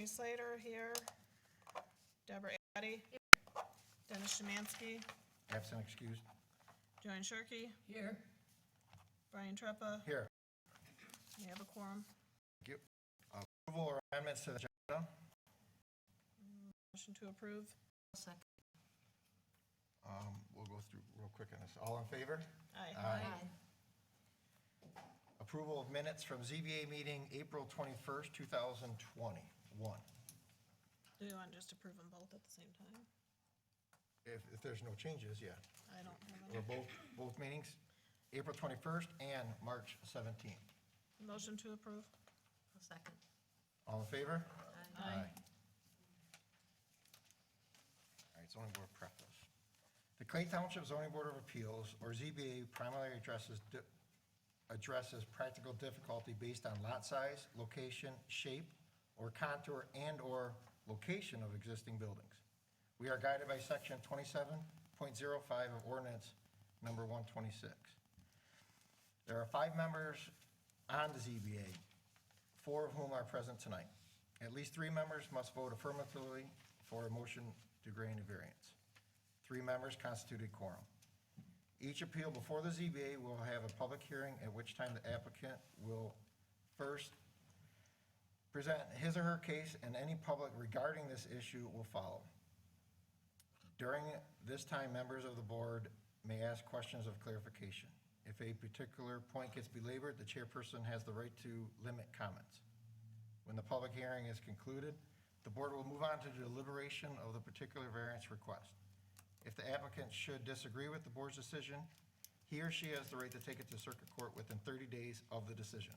Jenny Slater here. Deborah Addy. Dennis Szymanski. Absent excused. Joanne Shirkey. Here. Brian Treppa. Here. We have a quorum. Thank you. Approval or amendments to the agenda? Motion to approve. Second. We'll go through real quick on this. All in favor? Aye. Aye. Approval of minutes from ZBA meeting April 21st, 2021. Do you want to just approve them both at the same time? If there's no changes, yeah. I don't have Or any. both meetings, April 21st and March 17th. Motion to approve. Second. All in favor? Aye. All right, zoning board preface. The Clay Township Zoning Board of Appeals, or ZBA, primarily addresses practical difficulty based on lot size, location, shape, or contour and/or location of existing buildings. We are guided by section 27.05 of ordinance number 126. There are 5 members on the ZBA, 4 of whom are present tonight. At least 3 members must vote affirmatively for a motion to grant a variance. 3 members constitute a quorum. Each appeal before the ZBA will have a public hearing, at which time the applicant will first present his or her case, and any public regarding this issue will follow. During this time, members of the board may ask questions of clarification. If a particular point gets belabored, the chairperson has the right to limit comments. When the public hearing is concluded, the board will move on to deliberation of the particular variance request. If the applicant should disagree with the board's decision, he or she has the right to take it to circuit court within 30 days of the decision.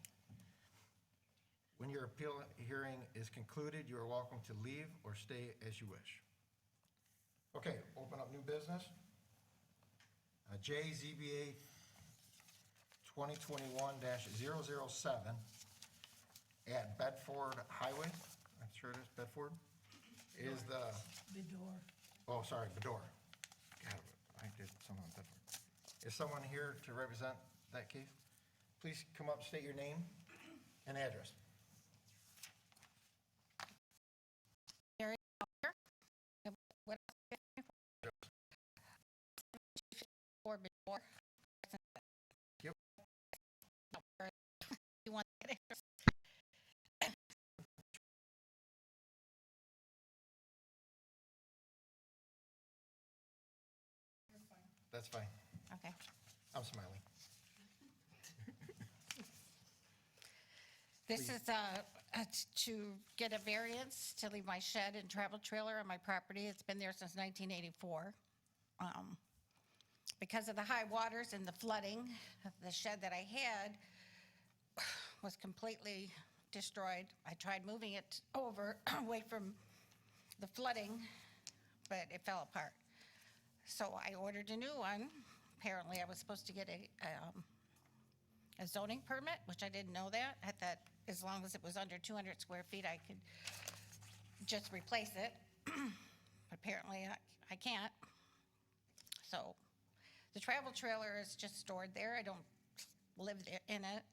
When your appeal hearing is concluded, you are welcome to leave or stay as you wish. Okay, open up new business. JZBA 2021-007 at Bedford Highway, I'm sure it is Bedford, is the, Bedore. oh, sorry, Bedore. God, I did someone on Bedford. Is someone here to represent that case? Please come up, state your name and address. Before. Yep. You want that address? That's fine. Okay. I'm smiling. This is to get a variance to leave my shed and travel trailer on my property. It's been there since 1984. Because of the high waters and the flooding, the shed that I had was completely destroyed. I tried moving it over away from the flooding, but it fell apart. So I ordered a new one. Apparently, I was supposed to get a zoning permit, which I didn't know that. I thought as long as it was under 200 square feet, I could just replace it. Apparently, I can't. So the travel trailer is just stored there. I don't live in it.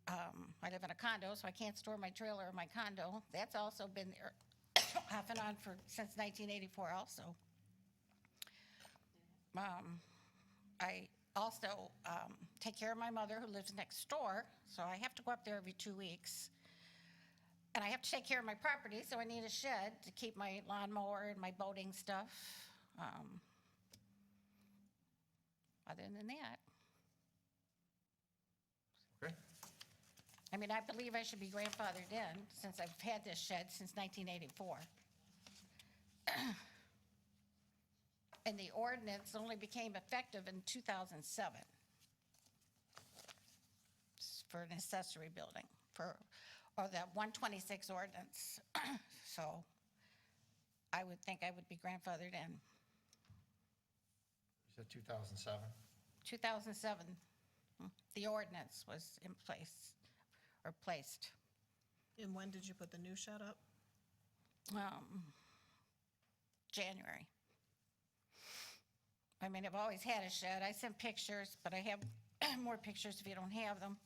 I live in a condo, so I can't store my trailer in my condo. That's also been there off and on since 1984 also. I also take care of my mother who lives next door, so I have to go up there every 2 weeks. And I have to take care of my property, so I need a shed to keep my lawnmower and my boating stuff. Other than that, Okay. I mean, I believe I should be grandfathered in since I've had this shed since 1984. And the ordinance only became effective in 2007 for an accessory building, or the 126 ordinance. So I would think I would be grandfathered in. You said 2007? 2007, the ordinance was in place, or placed. And when did you put the new shed up? January. I mean, I've always had a shed. I sent pictures, but I have more pictures if you don't have them.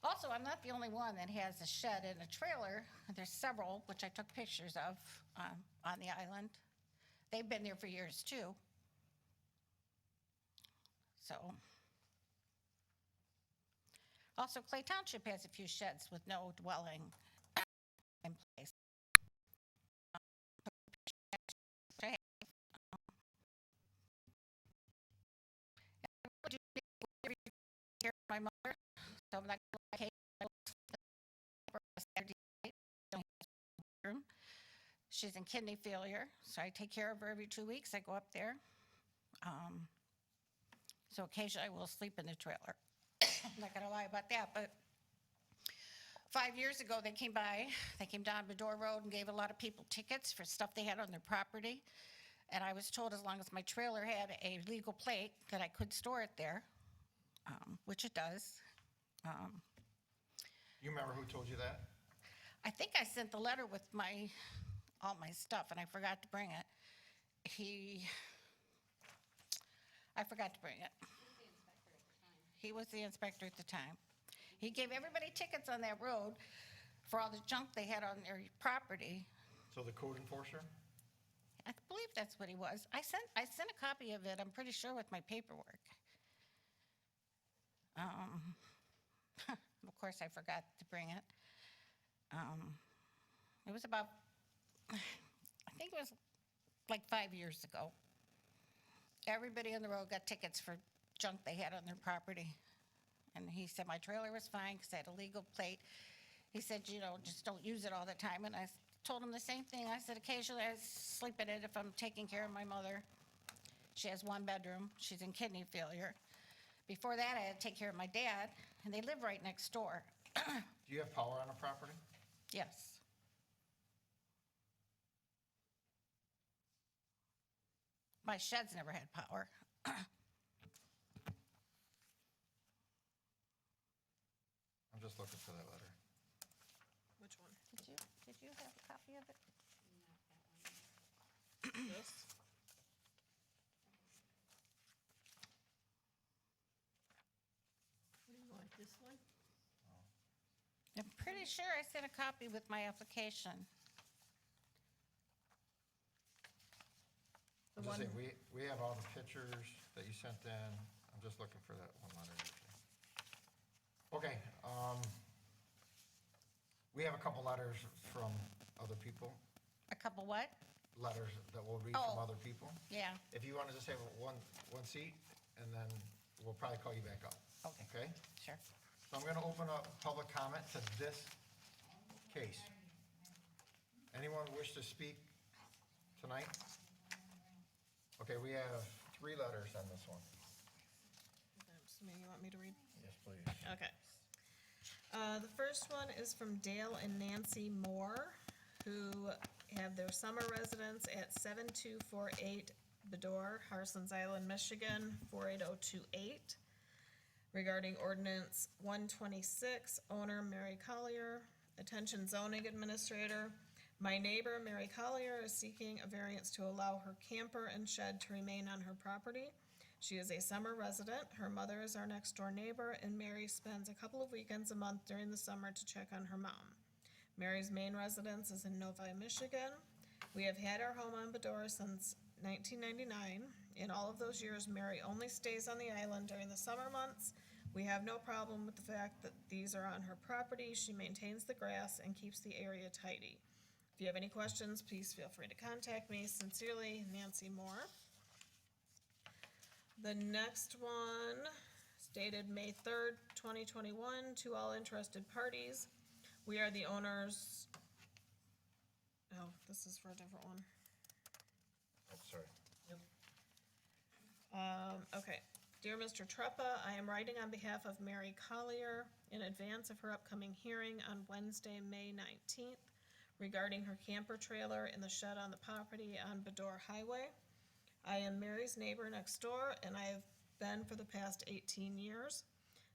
Also, I'm not the only one that has a shed and a trailer. There's several, which I took pictures of on the island. They've been there for years, too. So. Also, Clay Township has a few sheds with no dwelling in place. My mother, so I'm not going to Saturday night. Don't have a room. She's in kidney failure, so I take care of her every 2 weeks. I go up there. So occasionally I will sleep in the trailer. I'm not gonna lie about that, but 5 years ago, they came down Bedore Road and gave a lot of people tickets for stuff they had on their property. And I was told as long as my trailer had a legal plate, that I could store it there, which it does. You remember who told you that? I think I sent the letter with all my stuff, and I forgot to bring it. I forgot to bring it. He was the inspector at the time. He gave everybody tickets on that road for all the junk they had on their property. So the code enforcer? I believe that's what he was. I sent a copy of it, I'm pretty sure, with my paperwork. Of course, I forgot to bring it. It was about, I think it was like 5 years ago. Everybody on the road got tickets for junk they had on their property. And he said my trailer was fine because I had a legal plate. He said, just don't use it all the time. And I told him the same thing. I said, occasionally I sleep in it if I'm taking care of my mother. She has 1 bedroom. She's in kidney failure. Before that, I had to take care of my dad, and they live right next door. Do you have power on the property? Yes. My shed's never had power. I'm just looking for that letter. Which one? Did you have a copy of it? This? What do you want, this one? I'm pretty sure I sent a copy with my application. I'm just saying, we have all the pictures that you sent in. I'm just looking for that one letter. Okay, we have a couple letters from other people, A couple what? letters that we'll read from Oh. other people. Yeah, If you want to just have one seat, and then we'll probably call you back up. Okay. Okay? sure. So I'm going to open up public comment to this case. Anyone wish to speak tonight? Okay, we have 3 letters on this one. So you want me to read? Yes, please. Okay. The first one is from Dale and Nancy Moore, who have their summer residence at 7248 Bedore, Harson's Island, Michigan, 48028. Regarding ordinance 126, owner Mary Collier. Attention zoning administrator. My neighbor, Mary Collier, is seeking a variance to allow her camper and shed to remain on her property. She is a summer resident. Her mother is our next door neighbor, and Mary spends a couple of weekends a month during the summer to check on her mom. Mary's main residence is in Novi, Michigan. We have had our home on Bedore since 1999. In all of those years, Mary only stays on the island during the summer months. We have no problem with the fact that these are on her property. She maintains the grass and keeps the area tidy. If you have any questions, please feel free to contact me. Sincerely, Nancy Moore. The next one, dated May 3rd, 2021, to all interested parties. We are the owners. Oh, this is for a different one. Oh, sorry. Okay. Dear Mr. Treppa, I am writing on behalf of Mary Collier in advance of her upcoming hearing on Wednesday, May 19th, regarding her camper trailer in the shed on the property on Bedore Highway. I am Mary's neighbor next door, and I have been for the past 18 years.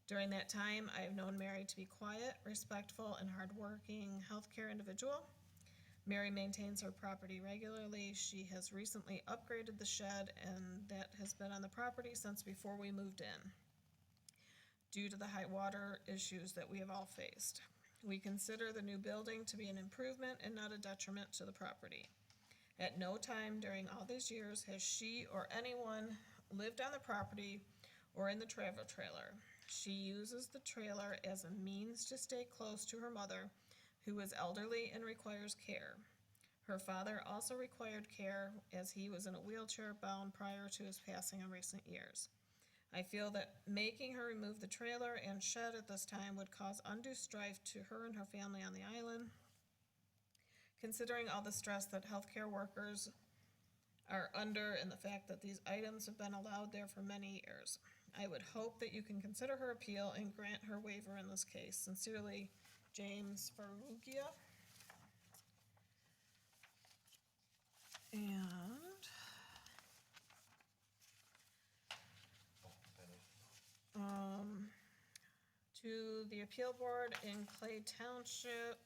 During that time, I have known Mary to be quiet, respectful, and hardworking healthcare individual. Mary maintains her property regularly. She has recently upgraded the shed, and that has been on the property since before we moved in. due to the high water issues that we have all faced. We consider the new building to be an improvement and not a detriment to the property. At no time during all these years has she or anyone lived on the property or in the travel trailer. She uses the trailer as a means to stay close to her mother, who is elderly and requires care. Her father also required care as he was in a wheelchair bound prior to his passing in recent years. I feel that making her remove the trailer and shed at this time would cause undue strife to her and her family on the island, considering all the stress that healthcare workers are under and the fact that these items have been allowed there for many years. I would hope that you can consider her appeal and grant her waiver in this case. Sincerely, James Ferrugia. And to the appeal board in Clay Township.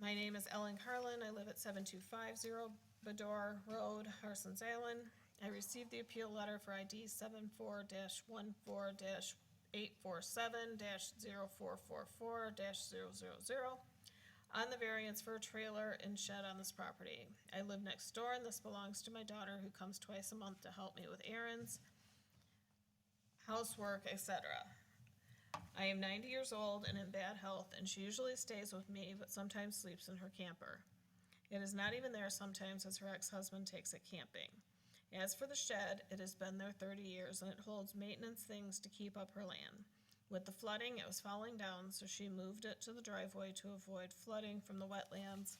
My name is Ellen Carlin. I live at 7250 Bedore Road, Harson's Island. I received the appeal letter for ID 74-14-847-0444-000 on the variance for a trailer and shed on this property. I live next door and this belongs to my daughter who comes twice a month to help me with errands, housework, etc. I am 90 years old and in bad health, and she usually stays with me, but sometimes sleeps in her camper. It is not even there sometimes as her ex-husband takes it camping. As for the shed, it has been there 30 years, and it holds maintenance things to keep up her land. With the flooding, it was falling down, so she moved it to the driveway to avoid flooding from the wetlands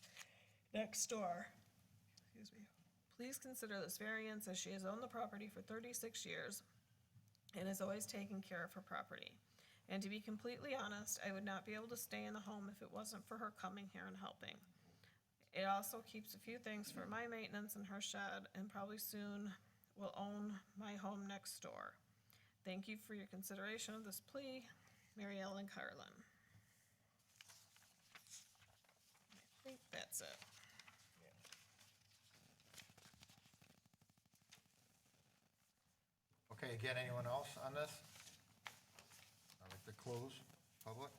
next door. Excuse me. Please consider this variance, as she has owned the property for 36 years and has always taken care of her property. And to be completely honest, I would not be able to stay in the home if it wasn't for her coming here and helping. It also keeps a few things for my maintenance in her shed, and probably soon will own my home next door. Thank you for your consideration of this plea, Mary Ellen Carlin. I think that's it. Okay, again, anyone else on this? I'd like to close public.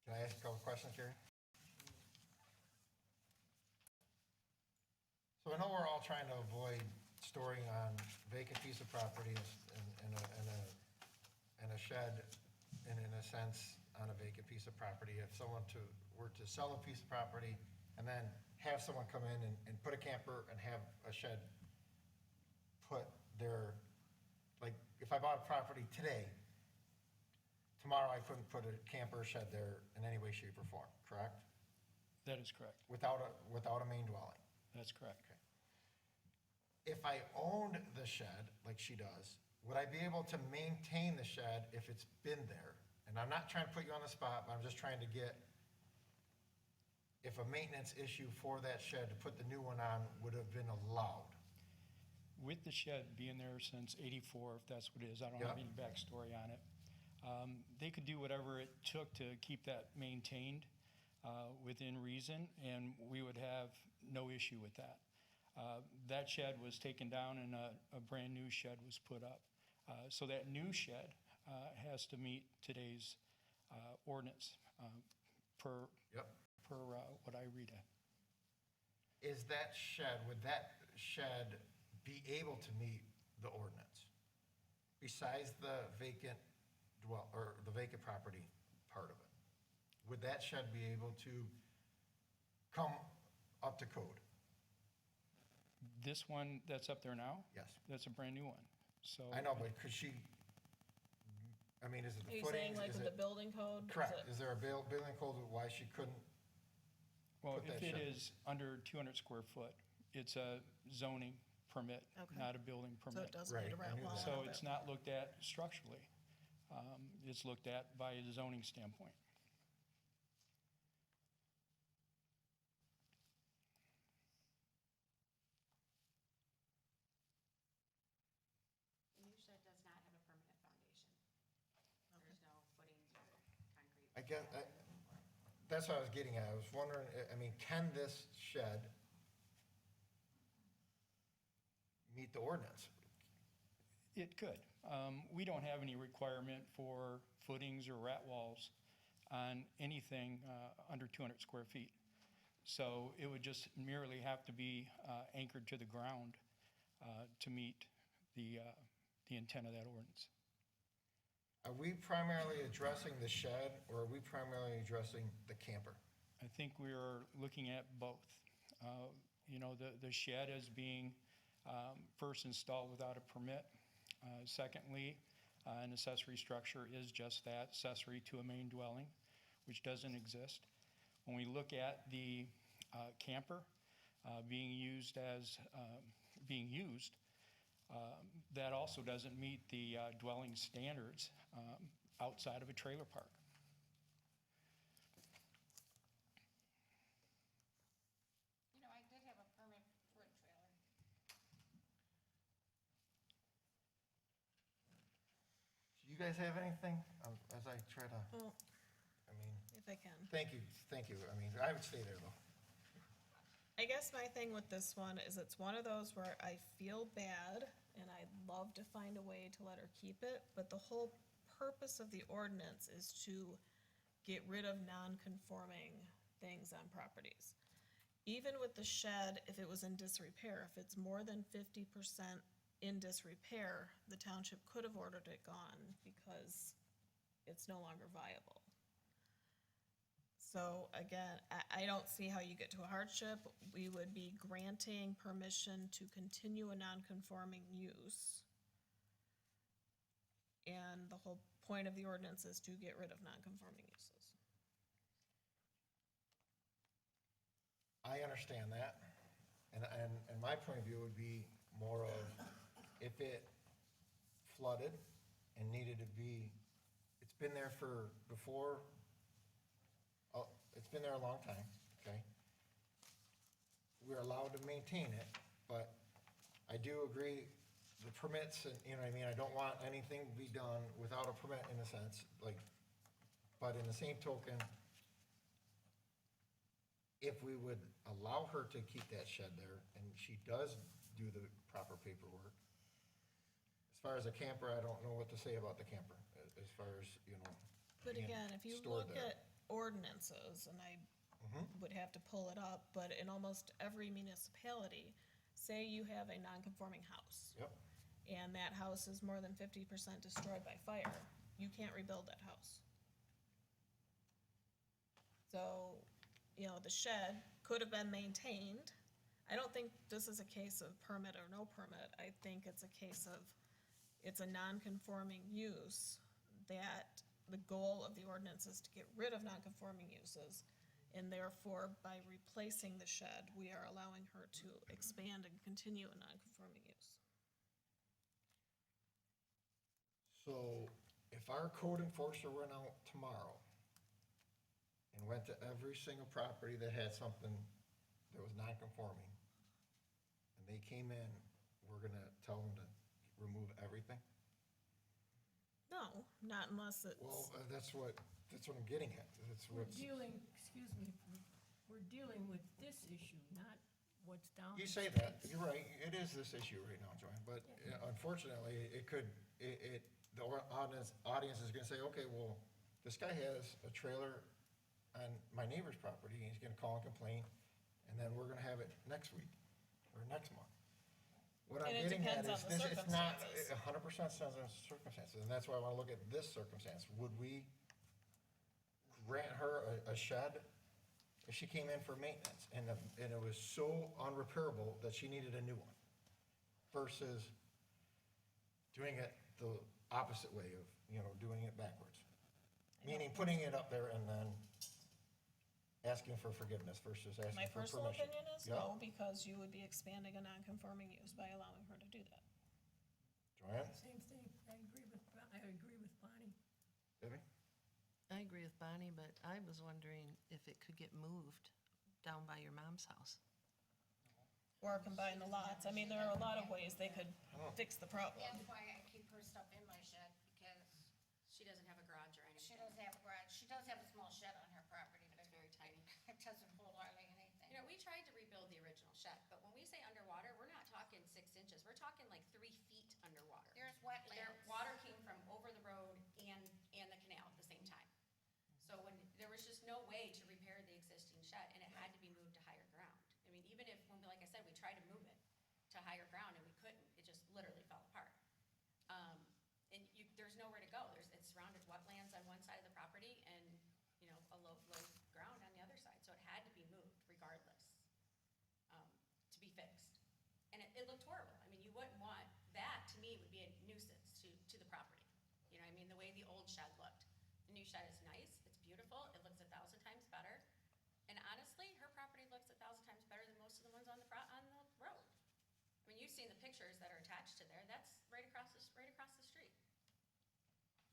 Can I ask a couple questions here? So I know we're all trying to avoid storing on vacant piece of property in a shed, and in a sense, on a vacant piece of property. If someone were to sell a piece of property and then have someone come in and put a camper and have a shed put there, like, if I bought a property today, tomorrow I couldn't put a camper or shed there in any way, shape, or form, correct? That is correct. Without a main dwelling. That's correct. Okay. If I owned the shed, like she does, would I be able to maintain the shed if it's been there? And I'm not trying to put you on the spot, but I'm just trying to get, if a maintenance issue for that shed to put the new one on would have been allowed. With the shed being there since '84, if that's what it is, I don't have Yeah. any backstory on it. They could do whatever it took to keep that maintained within reason, and we would have no issue with that. That shed was taken down and a brand-new shed was put up. So that new shed has to meet today's ordinance per Yep. what I read. Would that shed be able to meet the ordinance? Besides the vacant the vacant property part of it? Would that shed be able to come up to code? This one that's up there now? Yes. That's a brand-new one. So I know, but could she, I mean, is it Are the you saying footings? like Is with the it, building code? correct, is there a building code of why she couldn't? Well, put if that it shed? is under 200 square foot, it's a zoning permit, Okay. not a building So permit. it doesn't Right, need a I knew wall that. So around it's it. not looked at structurally. It's looked at by a zoning standpoint. The new shed does not have a permit. That's what I was getting at. I was wondering, I mean, can this shed meet the ordinance? It could. We don't have any requirement for footings or rat walls on anything under 200 square feet. So it would just merely have to be anchored to the ground to meet the intent of that ordinance. Are we primarily addressing the shed, or are we primarily addressing the camper? I think we are looking at both. You know, the shed as being first installed without a permit. Secondly, an accessory structure is just that, accessory to a main dwelling, which doesn't exist. When we look at the camper being used, that also doesn't meet the dwelling standards outside of a trailer park. You know, I did have a permit for a trailer. Do you guys have anything, as I try to, Well, I mean, if I can. thank you. I mean, I would stay there, though. I guess my thing with this one is it's one of those where I feel bad and I'd love to find a way to let her keep it, but the whole purpose of the ordinance is to get rid of non-conforming things on properties. Even with the shed, if it was in disrepair, if it's more than 50% in disrepair, the township could have ordered it gone because it's no longer viable. So again, I don't see how you get to a hardship. We would be granting permission to continue a non-conforming use. And the whole point of the ordinance is to get rid of non-conforming uses. I understand that, and my point of view would be more of, if it flooded and needed to be, it's been there it's been there a long time, okay? We're allowed to maintain it, but I do agree, the permits, and, you know what I mean, I don't want anything to be done without a permit in a sense, like, but in the same token, if we would allow her to keep that shed there, and she does do the proper paperwork, as far as a camper, I don't know what to say about the camper, as far as, you know. But being again, if you stored look there. at ordinances, and I would have to pull it up, but in almost every municipality, say you have a non-conforming house. Yep, And that house is more than 50% destroyed by fire, you can't rebuild that house. So, you know, the shed could have been maintained. I don't think this is a case of permit or no permit. I think it's a case of, it's a non-conforming use that the goal of the ordinance is to get rid of non-conforming uses. And therefore, by replacing the shed, we are allowing her to expand and continue a non-conforming use. so if our code enforcer went out tomorrow and went to every single property that had something that was non-conforming, and they came in, we're gonna tell them to remove everything? No, not unless it's. Well, that's what I'm getting at. That's We're what's, dealing, excuse me, we're dealing with this issue, not what's down. you say that, you're right, it is this issue right now, Joanne, but unfortunately, it could, the audience is gonna say, okay, well, this guy has a trailer on my neighbor's property, and he's gonna call and complain, and then we're gonna have it next week, or next month. What I'm And it getting at depends is, on the it's not circumstances. 100% depends on circumstances, and that's why I wanna look at this circumstance. Would we grant her a shed if she came in for maintenance, and it was so unrepairable that she needed a new one, versus doing it the opposite way of, you know, doing it backwards? Meaning putting it up there and then asking for forgiveness versus asking My for personal permission. opinion is Yeah. no, because you would be expanding a non-conforming use by allowing her to do that. Joanne? Same thing, I agree with Bonnie. Debbie? I agree with Bonnie, but I was wondering if it could get moved down by your mom's house. Or combine the lots. I mean, there are a lot of ways they could fix the problem. That's why I keep her stuff in my shed, because She doesn't have a garage or anything. She doesn't have a garage. She does have a small shed on her property, but It's very tiny. it doesn't hold hardly anything. You know, we tried to rebuild the original shed, but when we say underwater, we're not talking 6 inches. We're talking like 3 feet underwater. There's Their wetlands. water came from over the road and the canal at the same time. So when, there was just no way to repair the existing shed, and it had to be moved to higher ground. I mean, even if, when, like I said, we tried to move it to higher ground and we couldn't, it just literally fell apart. And there's nowhere to go. It's surrounded wetlands on one side of the property and, you know, a low ground on the other side. So it had to be moved regardless, to be fixed. And it looked horrible. I mean, you wouldn't want, that to me would be a nuisance to the property. You know what I mean? The way the old shed looked. The new shed is nice, it's beautiful, it looks 1,000 times better. And honestly, her property looks 1,000 times better than most of the ones on the road. I mean, you've seen the pictures that are attached to there, that's right across the street.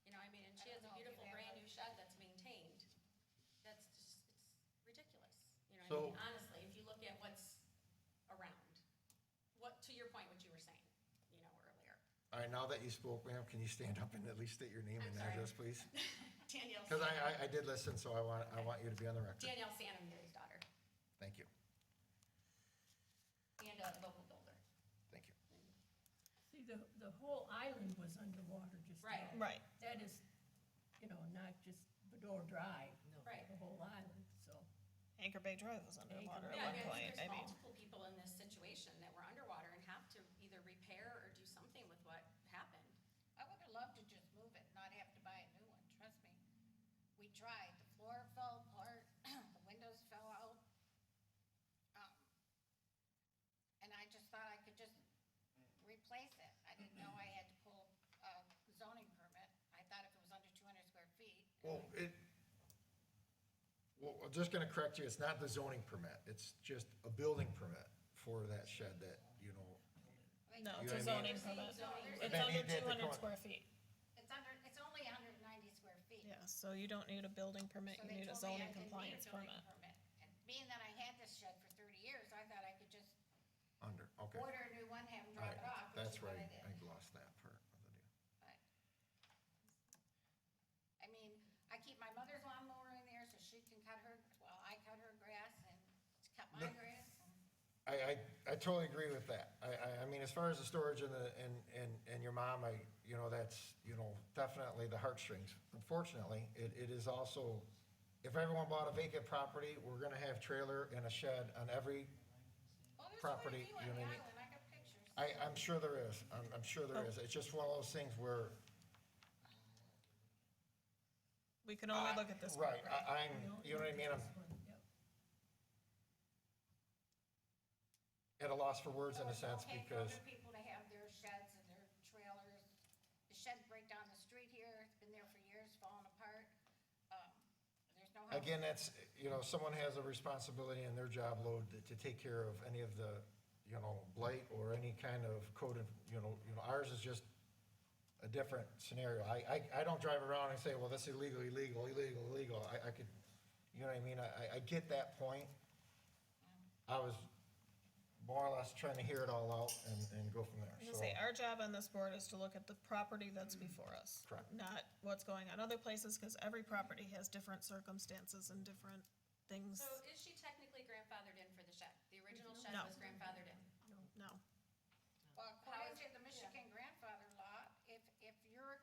You know, I mean, and she I has don't a know if you beautiful have brand a- new shed that's maintained. That's just, it's ridiculous. You know, So- I mean, honestly, if you look at what's around, to your point, what you were saying, you know, earlier. All right, now that you spoke, ma'am, can you stand up and at least state your name I'm and sorry. address, please? Danielle. Because I did listen, so I want you to be on the record. Danielle Sanham, Gary's daughter, Thank you, and a local builder. thank you. See, the whole island was underwater just now. Right. Right. That is, you know, not just Bedore Drive. Right. The whole island, so. Anchor Bay Drive was underwater Yeah, at one I mean, point. I there's mean, multiple people in this situation that were underwater and have to either repair or do something with what happened. I would have loved to just move it, not have to buy a new one, trust me. We tried, the floor fell apart, the windows fell out. And I just thought I could just replace it. I didn't know I had to pull a zoning permit. I thought if it was under 200 square feet. Well, I'm just gonna correct you, it's not the zoning permit, it's just a building permit for that shed that, you know, no, You it's a know what I mean? zoning permit. It's Maybe under you did the 200 corner. square feet. It's only 190 square feet. Yeah, so you don't need a building permit, So you they need a told me zoning I didn't need a compliance building permit. permit. And being that I had this shed for 30 years, I thought I could just under, okay. order a new one, have them All drop right, it off, which that's is what right, I did. I lost that part of the deal. But, I mean, I keep my mother's lawnmower in there so she can cut her, well, I cut her grass and cut my No. grass. I totally agree with that. I mean, as far as the storage and your mom, you know, that's, you know, definitely the heartstrings. Unfortunately, it is also, if everyone bought a vacant property, we're gonna have trailer and a shed on every, Oh, there's property, quite a few you on know the what I mean? island, I got pictures. I'm sure there is, I'm sure there is. It's just one of those things where. We can only look at this Right, property. you know what I mean? I'm This one, yep. at a loss for words in a So sense it's okay for because, other people to have their sheds and their trailers. The shed break down the street here, it's been there for years, falling apart. There's no house. again, that's, you know, someone has a responsibility in their job load to take care of any of the, you know, blight or any kind of code of, you know, ours is just a different scenario. I don't drive around and say, well, this is illegal. I could, you know what I mean? I get that point. I was more or less trying to hear it all out and go from there, I'm so. gonna say, our job on this board is to look at the property that's before us. Correct. Not what's going on other places, because every property has different circumstances and different things. So is she technically grandfathered in for the shed? The original shed No. was grandfathered in. No, Well, according to the Michigan grandfather law, if you're,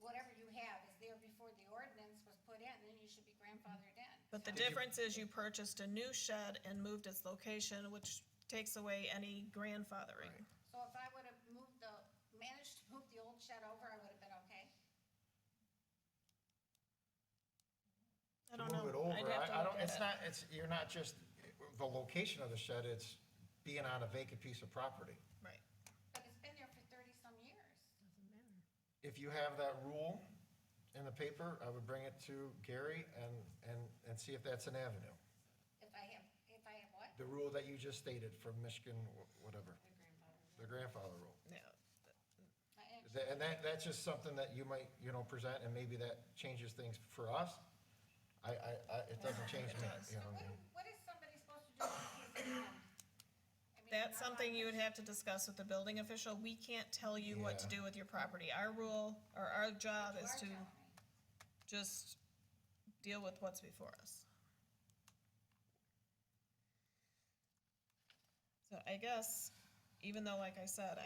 whatever you have is there before the ordinance was put in, then you should be grandfathered in. but the Did you- difference is you purchased a new shed and moved its location, which takes away any grandfathering. So if I would have managed to move the old shed over, I would have been okay? I To don't know. move it over, I'd have to I look don't, at it's it. not, you're not just, the location of the shed, it's being on a vacant piece of property. Right. But it's been there for 30-some years. Doesn't matter. If you have that rule in the paper, I would bring it to Gary and see if that's an avenue. If I have what? The rule that you just stated from Michigan, whatever, the grandfather rule. Yeah. And that's just something that you might, you know, present, and maybe that changes things for us. It doesn't change me, It does. you know what I What, mean? what is somebody supposed to do with a piece of land? I That's something you would have to discuss with the building official. We can't tell you what to Yeah. do with your property. Our rule, or our job is to just deal with what's before us. So I guess, even though, like I said,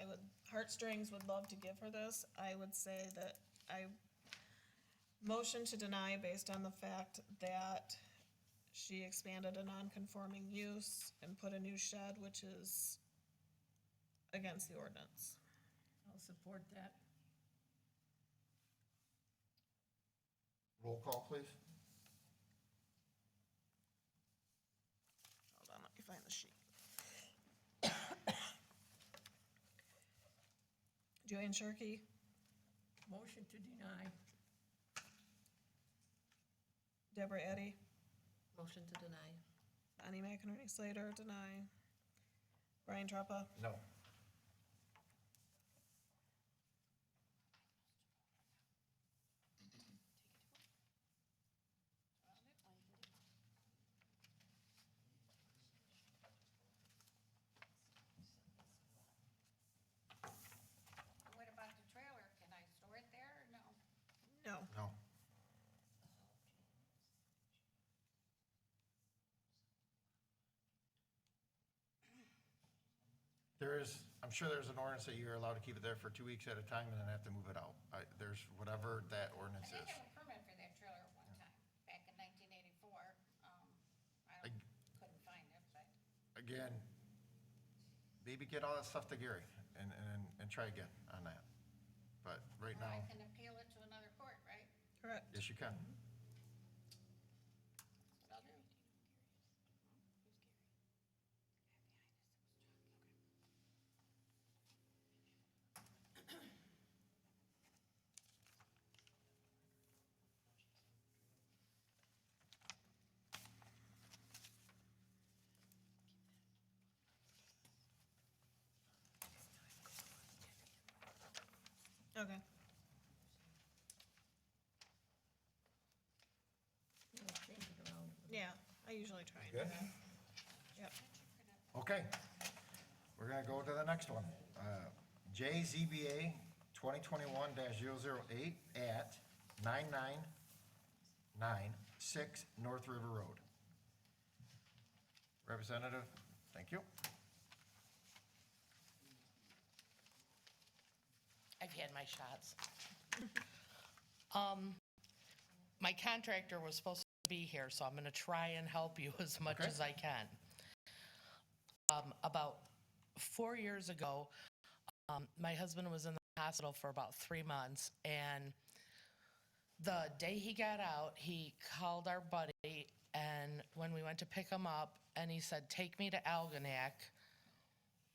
Heartstrings would love to give her this, I would say that I motion to deny based on the fact that she expanded a non-conforming use and put a new shed, which is against the ordinance. I'll support that. Roll call, please. Hold on, let me find the sheet. Joanne Shirkey, Motion to deny. Deborah Eddy, Motion to deny. Bonnie McInerney Slater, deny. Brian Trappa, No. What about the trailer? Can I store it there or no? no. No. I'm sure there's an ordinance that you're allowed to keep it there for 2 weeks at a time and then have to move it out. There's whatever that I ordinance did is. have a permit for that trailer at one time, back in 1984. I couldn't find it, but Again, maybe get all that stuff to Gary and try again on that. But right well, now, I can appeal it to another court, right? Correct. yes, you can. That's what I'll do. Okay. We'll change it around. Yeah, I usually try and do Good? that. Yep. Okay. We're gonna go to the next one. JZBA 2021-008 at 9996 North River Road. Representative, thank you. I've had my shots. My contractor was supposed to be here, so I'm gonna try and help you as much Okay. as I can. About 4 years ago, my husband was in the hospital for about 3 months, and the day he got out, he called our buddy, and when we went to pick him up, and he said, "Take me to Algonac.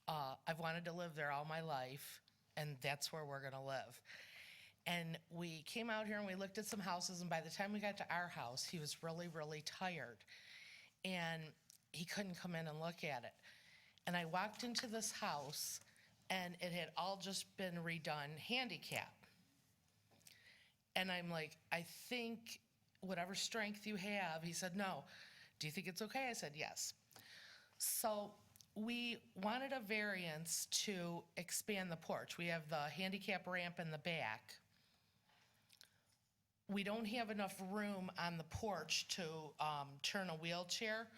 I've wanted to live there all my life, and that's where we're gonna live." And we came out here and we looked at some houses, and by the time we got to our house, he was really, really tired. And he couldn't come in and look at it. And I walked into this house, and it had all just been redone handicap. And I'm like, "I think whatever strength you have," he said, "No. Do you think it's okay?" I said, "Yes." So we wanted a variance to expand the porch. We have the handicap ramp in the back. We don't have enough room on the porch to turn a wheelchair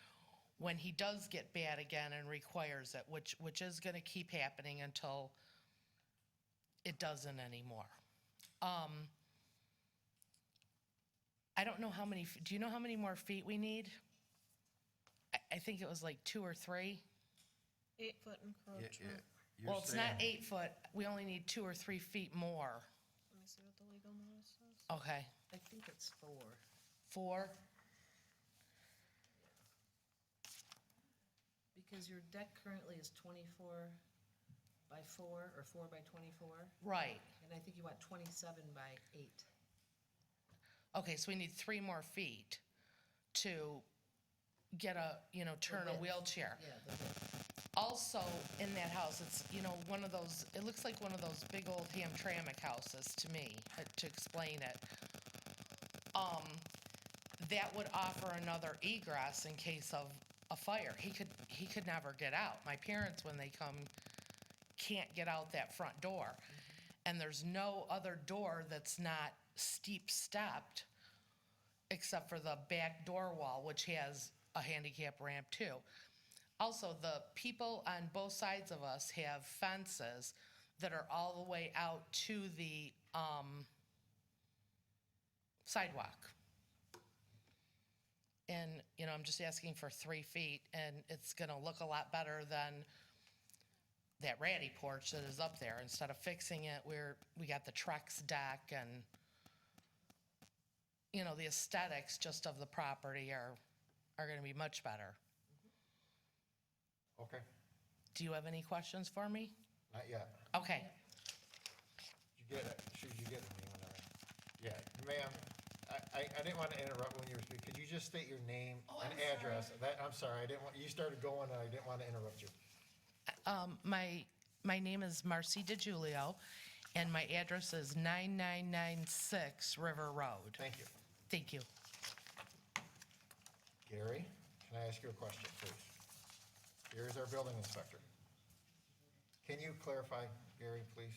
when he does get bad again and requires it, which is gonna keep happening until it doesn't anymore. I don't know how many, do you know how many more feet we need? I think it was like 2 or 3. 8-foot encroachment. You're Well, it's not saying- 8 foot, we only need 2 or 3 feet more. Let me see what the legal notice says. Okay, I think it's 4. 4? Because your deck currently is 24 by 4 or 4 by 24. Right. And I think you want 27 by 8. Okay, so we need 3 more feet to get turn a width. wheelchair. Yeah, the width. Also, in that house, it's, one of those, it looks like one of those big old Hamtramck houses to me, to explain it. That would offer another egress in case of a fire. He could never get out. My parents, when they come, can't get out that front door. And there's no other door that's not steep stepped except for the back door wall, which has a handicap ramp too. Also, the people on both sides of us have fences that are all the way out to the sidewalk. And, you know, I'm just asking for 3 feet, and it's gonna look a lot better than that ratty porch that is up there. Instead of fixing it, we got the Trex deck, and, you know, the aesthetics just of the property are gonna be much better. Okay, Do you have any questions for me? not yet. Okay. Did you get it? Should you get the name on that? Yeah, ma'am, I didn't want to interrupt when you were speaking. Could you just state your name and address? I'm sorry, I didn't want, you started going and I didn't want to interrupt you. My name is Marcy DiGiulio, and my address is 9996 River Road. Thank you. Thank you. Gary, can I ask you a question, please? Gary's our building inspector. Can you clarify, Gary, please,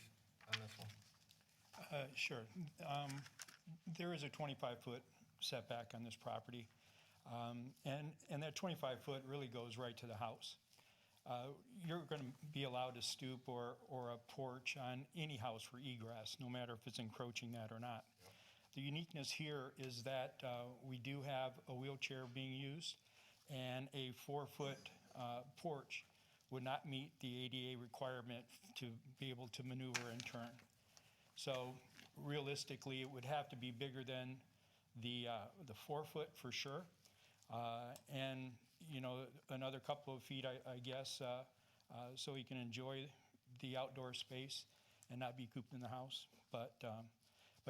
on this one? Sure. There is a 25-foot setback on this property, and that 25-foot really goes right to the house. You're going to be allowed to stoop or a porch on any house for egress, no matter if it's encroaching that or not. The uniqueness here is that we do have a wheelchair being used, and a 4-foot porch would not meet the ADA requirement to be able to maneuver and turn. So realistically, it would have to be bigger than the 4-foot for sure, and you know, another couple of feet, I guess, so he can enjoy the outdoor space and not be cooped in the house. But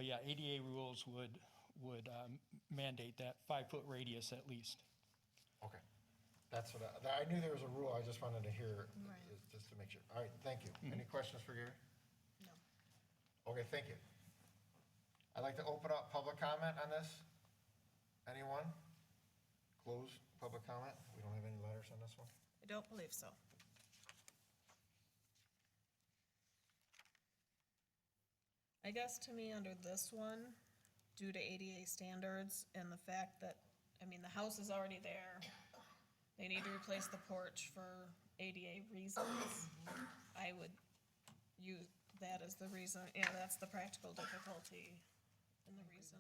yeah, ADA rules would mandate that 5-foot radius at least. Okay. That's what I knew there was a rule, I just wanted to hear, just to make sure. All right, thank you. Any questions for Gary? No. Okay, thank you. I'd like to open up public comment on this. Anyone? Close public comment. We don't have any letters on this one. I don't believe so. I guess to me, under this one, due to ADA standards and the fact that, I mean, the house is already there, they need to replace the porch for ADA reasons, I would use that as the reason, yeah, that's the practical difficulty and the reason.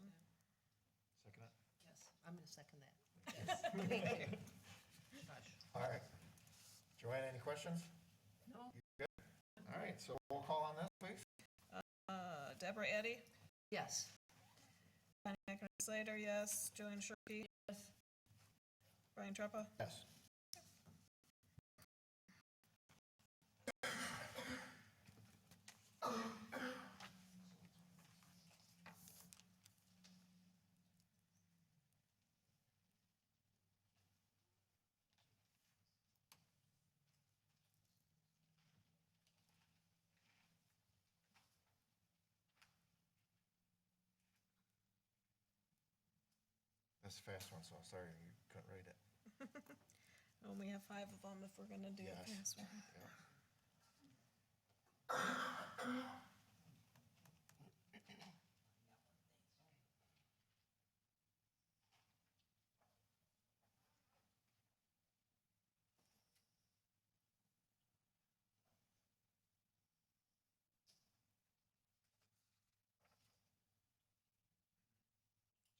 Second it? Yes, I'm gonna second that. All right. Joanne, any questions? No. You good? All right, so roll call on this, please. Deborah Eddy, Yes. Bonnie Slater, yes. Joanne Shirkey? Yes. Brian Treppa? Yes. That's a fast one, so I'm sorry you couldn't write it. We only have 5 of them if we're gonna do a Yes. fast one. Yeah.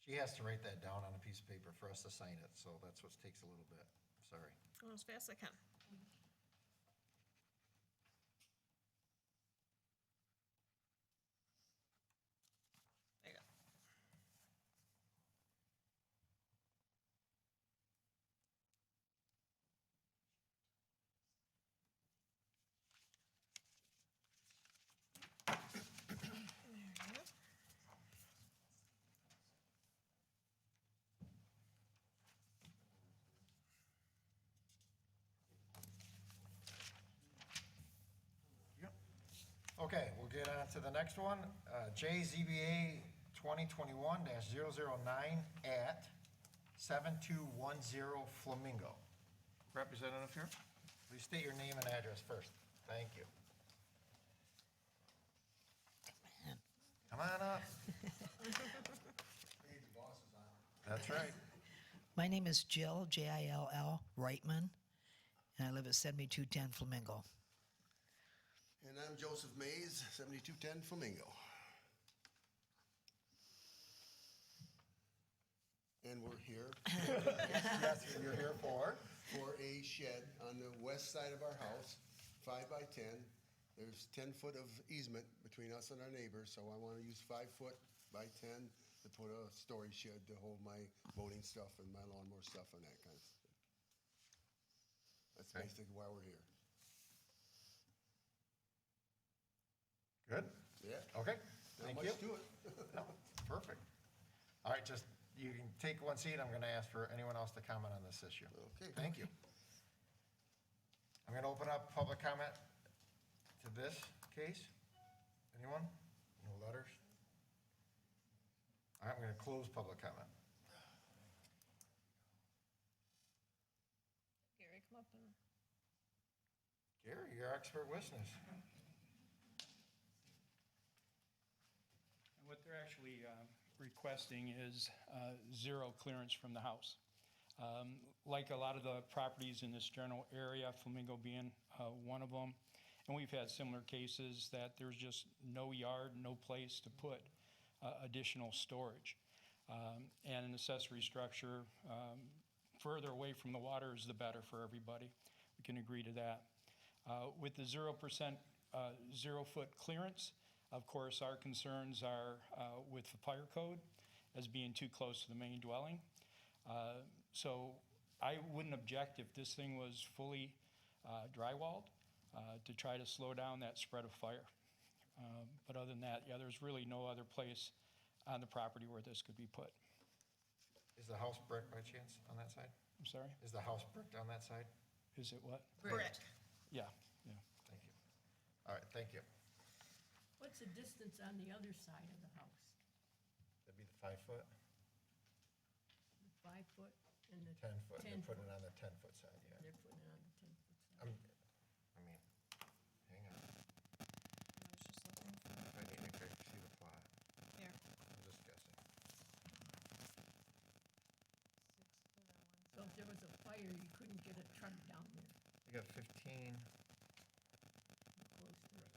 She has to write that down on a piece of paper for us to sign it, so that's what takes a little bit. Sorry. Go as fast as I can. There you go. There you go. Yep. Okay, we'll get on to the next one. JZBA 2021-009 at 7210 Flamingo. representative here? Please state your name and address first. Thank you. Come on up. That's right. My name is Jill, Jill Reitman, and I live at 7210 Flamingo. And I'm Joseph Mays, 7210 Flamingo. And we're here Yes, you're here for? for a shed on the west side of our house, 5 by 10. There's 10 foot of easement between us and our neighbors, so I want to use 5 foot by 10 to put a storage shed to hold my boating stuff and my lawnmower stuff and that kind of stuff. That's Okay. basically why we're here. Good? Yeah. Okay, Not thank much you. to it. No, perfect. All right, just, you can take one seat. I'm going to ask for anyone else to comment on this issue. Okay. Thank you. I'm going to open up public comment to this case. Anyone? No letters? All right, I'm going to close public comment. Gary, come up and. Gary, you're our expert witness. And what they're actually requesting is zero clearance from the house. Like a lot of the properties in this general area, Flamingo being one of them, and we've had similar cases that there's just no yard, no place to put additional storage. And an accessory structure further away from the water is the better for everybody. We can agree to that. With the 0%, 0-foot clearance, of course, our concerns are with the fire code as being too close to the main dwelling. So I wouldn't object if this thing was fully drywalled to try to slow down that spread of fire. But other than that, yeah, there's really no other place on the property where this could be put. Is the house brick by chance on that side? I'm sorry? Is the house bricked on that side? Is it what? Brick. Yeah, yeah. Thank you. All right, thank you. What's the distance on the other side of the house? That'd be the 5 foot, The 5 foot and the 10 foot. They're 10 putting foot. it on the 10-foot side, yeah. They're putting it on the 10 foot side. I mean, hang on. I was just looking for, I need to see the plot. here. I'm just guessing. So if there was a fire, you couldn't get a truck down there You got 15. close to it.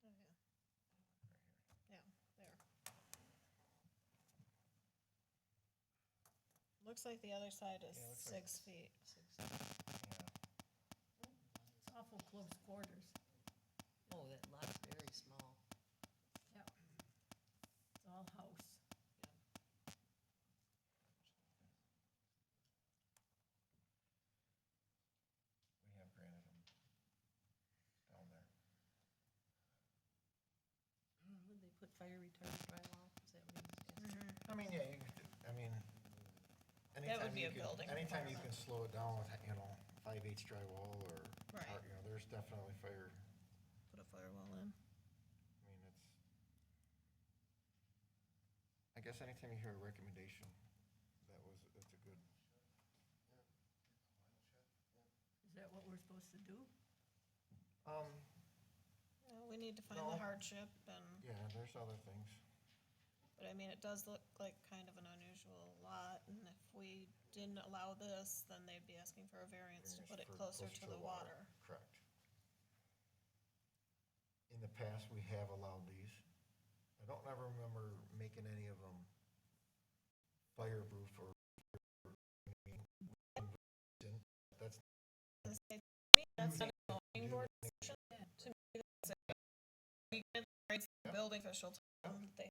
Oh, yeah. Yeah, there. Looks like the other side is Yeah, looks like 6 feet. Yeah. It's awful close quarters. Oh, that lot's very small. Yeah. It's all house. We have granted them down there. Would they put fire retardant drywall? Is that what he was asking? I mean, yeah, you could, I mean, That anytime would be you a can, building anytime you requirement. can slow it down with, 5/8 drywall or, Right. there's definitely fire, Put a firewall in. I mean, I guess anytime you hear a recommendation, that's a good, Is that what we're supposed to do? Yeah, we need to find No. the hardship and, yeah, there's other things. but I mean, it does look like kind of an unusual lot, and if we didn't allow this, then they'd be asking for a variance to put it For- closer to the water. Correct. In the past, we have allowed these. I don't ever remember making any of them fireproof or, that's, And say, to me, that's not a zoning board decision. To me, that's a, we get the rights of the building official to, they.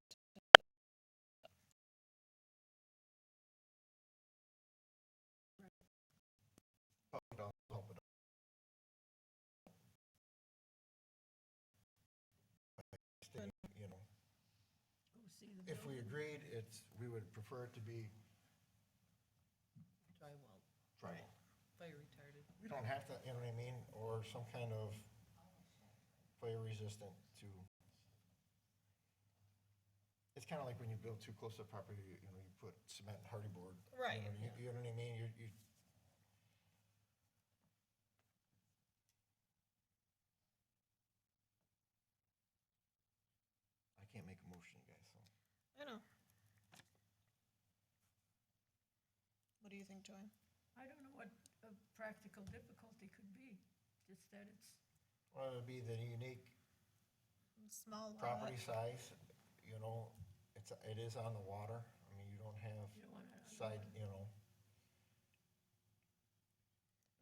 Go see the if we building? agreed, we would prefer it to be Drywall, drywall. fire retardant. We don't have to, you know what I mean, or some kind of fire resistant to, it's kind of like when you build too close to the property, you know, you put cement and hardy board. Right. You know what I mean? You, I can't make a motion, guys, so. I know. What do you think, Joanne? I don't know what a practical difficulty could be, just that it's, Well, it'd be the unique Small lot. property size, you know, it is on the water. I mean, you don't have you don't want to. side, you know,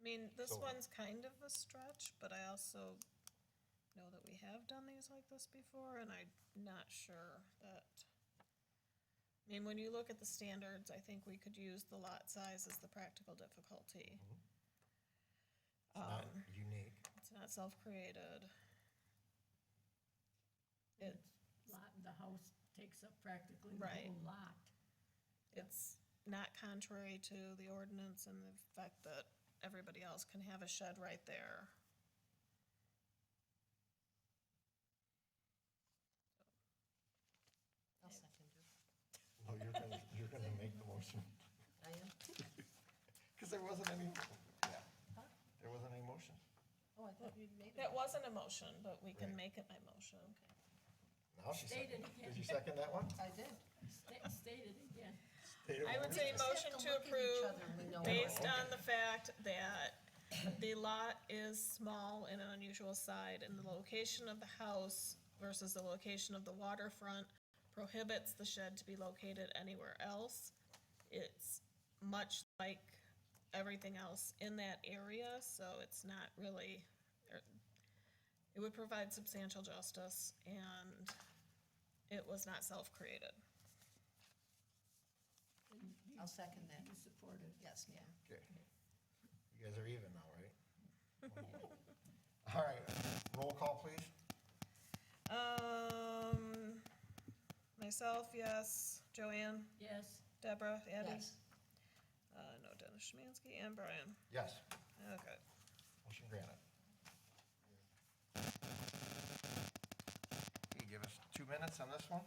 I mean, this So- one's kind of a stretch, but I also know that we have done these like this before, and I'm not sure that, I mean, when you look at the standards, I think we could use the lot size as the practical difficulty. it's not unique. It's not self-created. It's lot, the house takes up practically the Right. whole lot. It's not contrary to the ordinance and the fact that everybody else can have a shed right there. I'll second you. No, you're gonna make the motion. I am? Because there wasn't any, yeah, there wasn't any motion. Oh, I thought you'd made it. That wasn't a motion, but we can Right. make it my motion. Now she State seconded. it again. Did you second that one? I did. State it again. I would say Just have motion to to look at each approve other and we know based what- on the fact that the lot is small and an unusual side, and the location of the house versus the location of the waterfront prohibits the shed to be located anywhere else. It's much like everything else in that area, so it's not really, it would provide substantial justice, and it was not self-created. And I'll second that. you support it. Yes, ma'am. Okay. You guys are even now, right? All right, roll call, please. Myself, yes. Joanne? Yes, Deborah? Addie? Yes. No, Dennis Szymanski and Brian. Yes, Okay. motion granted. Okay, give us 2 minutes on this one.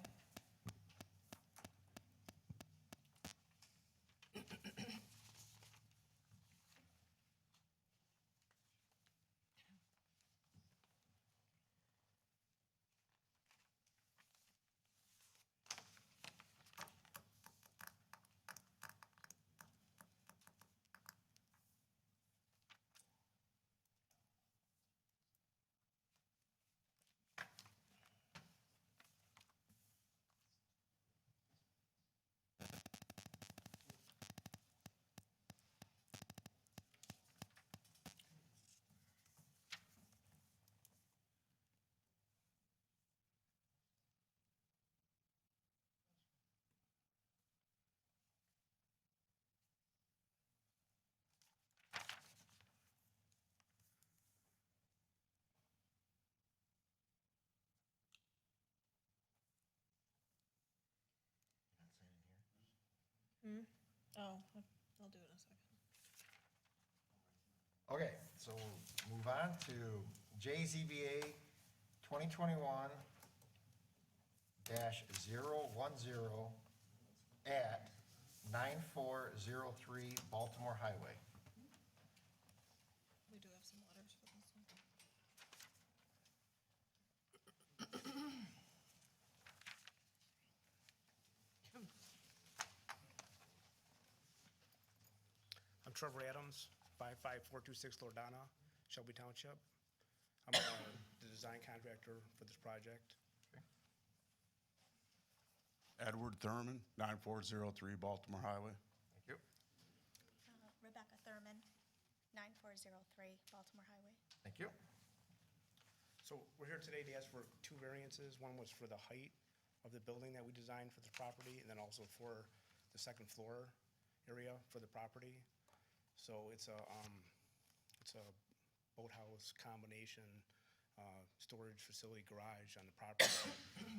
Oh, I'll do it in a second. Okay, so move on to JZBA 2021-010 at 9403 Baltimore Highway. We do have some letters for this one. I'm Trevor Adams, 55426 Lordana, Shelby Township. I'm the design contractor for this project. Edward Thurman, 9403 Baltimore Highway. Thank you. Rebecca Thurman, 9403 Baltimore Highway. Thank you. So we're here today to ask for two variances. One was for the height of the building that we designed for the property, and then also for the second floor area for the property. So it's a boathouse combination, storage facility garage on the property.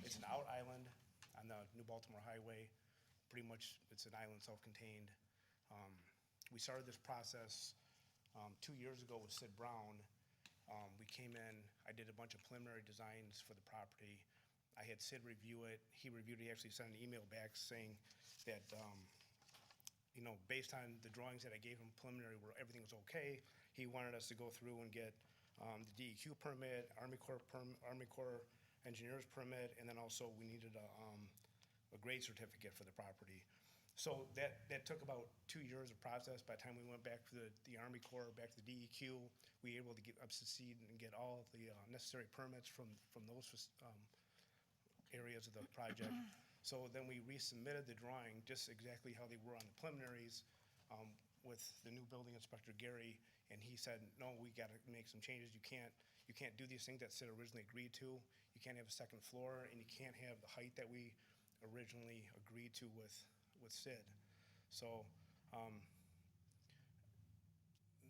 It's an out island on the New Baltimore Highway. Pretty much, it's an island self-contained. We started this process 2 years ago with Sid Brown. We came in, I did a bunch of preliminary designs for the property. I had Sid review it. He reviewed it. He actually sent an email back saying that, based on the drawings that I gave him preliminary where everything was okay, he wanted us to go through and get the DEQ permit, Army Corps engineer's permit, and then also we needed a grade certificate for the property. So that took about 2 years of process. By the time we went back to the Army Corps, back to the DEQ, we were able to get up to speed and get all of the necessary permits from those areas of the project. So then we resubmitted the drawing, just exactly how they were on the preliminaries, with the new building inspector, Gary, and he said, no, we gotta make some changes. You can't do these things that Sid originally agreed to. You can't have a second floor, and you can't have the height that we originally agreed to with Sid. So,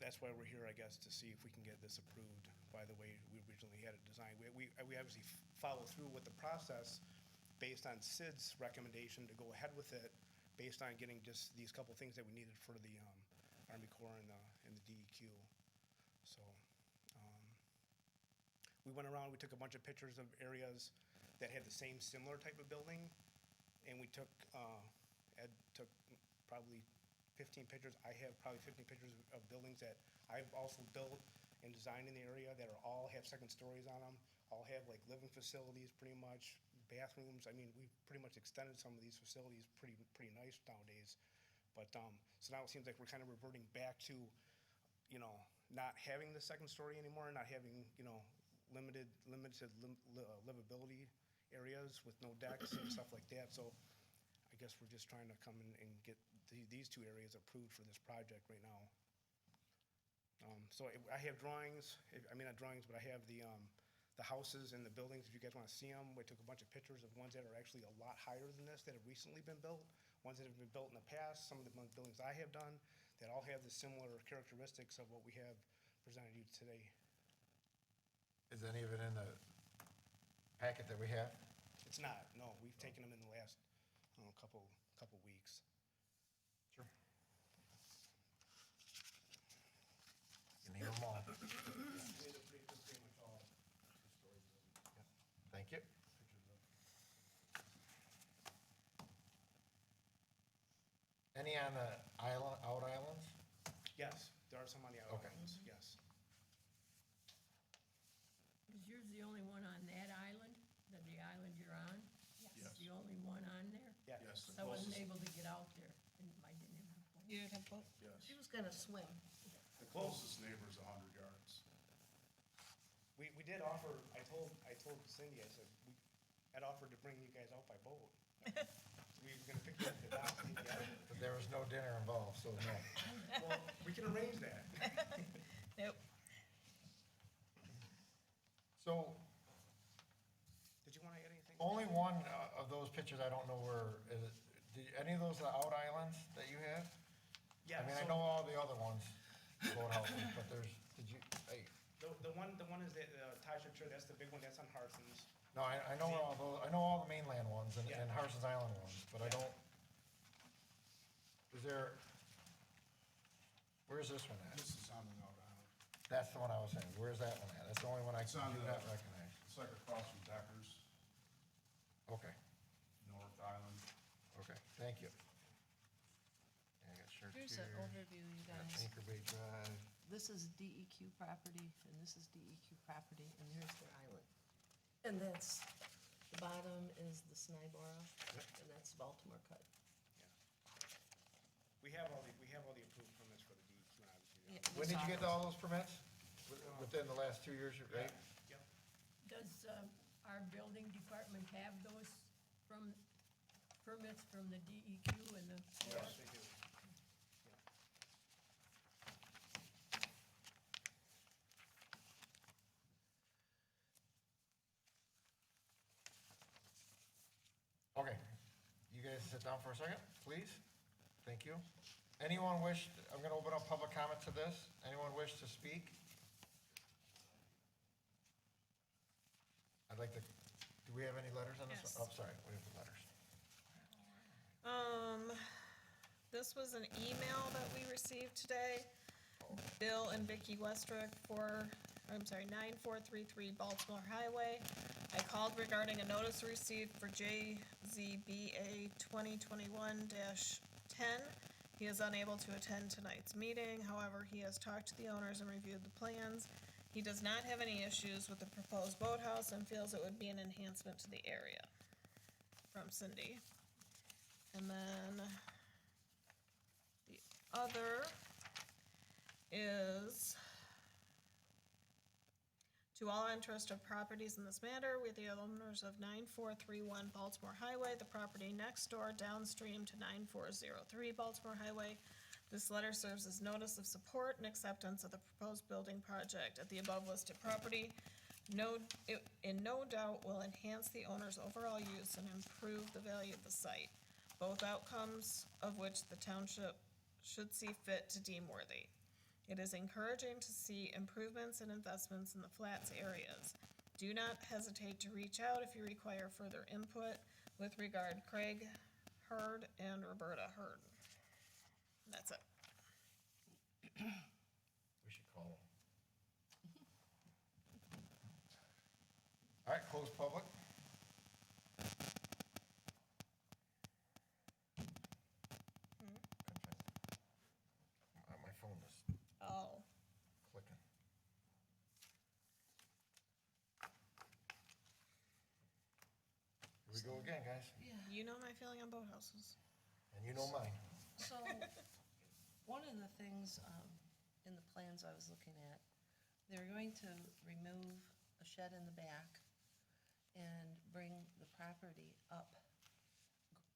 that's why we're here, I guess, to see if we can get this approved by the way we originally had it designed. We obviously follow through with the process based on Sid's recommendation to go ahead with it, based on getting just these couple things that we needed for the Army Corps and the DEQ. So, we went around, we took a bunch of pictures of areas that had the same similar type of building, and we took, Ed took probably 15 pictures. I have probably 15 pictures of buildings that I've also built and designed in the area that all have second stories on them, all have like living facilities pretty much, bathrooms. I mean, we've pretty much extended some of these facilities pretty nice nowadays. But, so now it seems like we're kind of reverting back to, not having the second story anymore, not having, limited livability areas with no decks and stuff like that. So I guess we're just trying to come in and get these two areas approved for this project right now. So I have drawings, not drawings, but I have the houses and the buildings, if you guys want to see them. We took a bunch of pictures of ones that are actually a lot higher than this that have recently been built, ones that have been built in the past, some of the buildings I have done that all have the similar characteristics of what we have presented you today. Is any of it in the packet that we have? It's not, no, we've taken them in the last, couple weeks. Sure. You name them all. Thank you. Any on the out islands? Yes, there are some on the outer Okay. islands, yes. Is yours the only one on that island, the island you're on? Yes. The only one on there? Yeah. Yes, the So I wasn't closest, able to get out there, and I didn't have a phone. You'd have both. yes. She was gonna swim. The closest neighbor's 100 yards. We did offer, I told Cindy, I said, I'd offered to bring you guys out by boat. We were gonna pick you up at the dock, and take you out. But there was no dinner involved, so no. Well, we can arrange that. Nope. So Did you wanna add anything? only one of those pictures, I don't know where, is it, any of those out islands that you have? Yeah, I mean, I so know all the other ones, boathouses, but the one is the Township Church, that's the big one, that's on Harson's. no, I know all those, I know all the mainland ones and Yeah. Harson's Island ones, but I Yeah. don't, where's this one at? This is on the Out Island. That's the one I was saying, where's that one at? That's the only one I It's do on not the- recognize. It's like across from Deckers, Okay, North Island. okay, thank you. Yeah, I got shirts Here's here. an overview, you Got guys. Anchor Bay Drive. This is DEQ property, and this is DEQ property, and here's their island. And that's, the bottom is the Snybora, and that's Baltimore Cut. We have all the approved permits for the DEQ, and obviously. Yeah, When we did you saw get those. all those permits? Within the last 2 years, right? Yep. Does our building department have those permits from the DEQ and the? Yes, they do. Okay, you guys sit down for a second, please. Thank you. Anyone wish, I'm gonna open up public comment to this. Anyone wish to speak? I'd like to, do we have any letters on this? Yes. Oh, sorry, we have the letters. This was an email that we received today. Bill and Vicki Westrick, 4 9433 Baltimore Highway. I called regarding a notice received for JZBA 2021-10. He is unable to attend tonight's meeting, however, he has talked to the owners and reviewed the plans. He does not have any issues with the proposed boathouse and feels it would be an enhancement to the area. From Cindy. And then the other is, to all interested properties in this matter, we the owners of 9431 Baltimore Highway, the property next door downstream to 9403 Baltimore Highway. This letter serves as notice of support and acceptance of the proposed building project at the above listed property. It in no doubt will enhance the owner's overall use and improve the value of the site, both outcomes of which the township should see fit to deem worthy. It is encouraging to see improvements and investments in the flats areas. Do not hesitate to reach out if you require further input. With regard, Craig Hurd and Roberta Hurd. And that's it. We should call them. All right, close public. My phone is Oh. clicking. Here we go again, guys. You know my feeling on boathouses. And you know mine. So, one of the things in the plans I was looking at, they're going to remove a shed in the back and bring the property up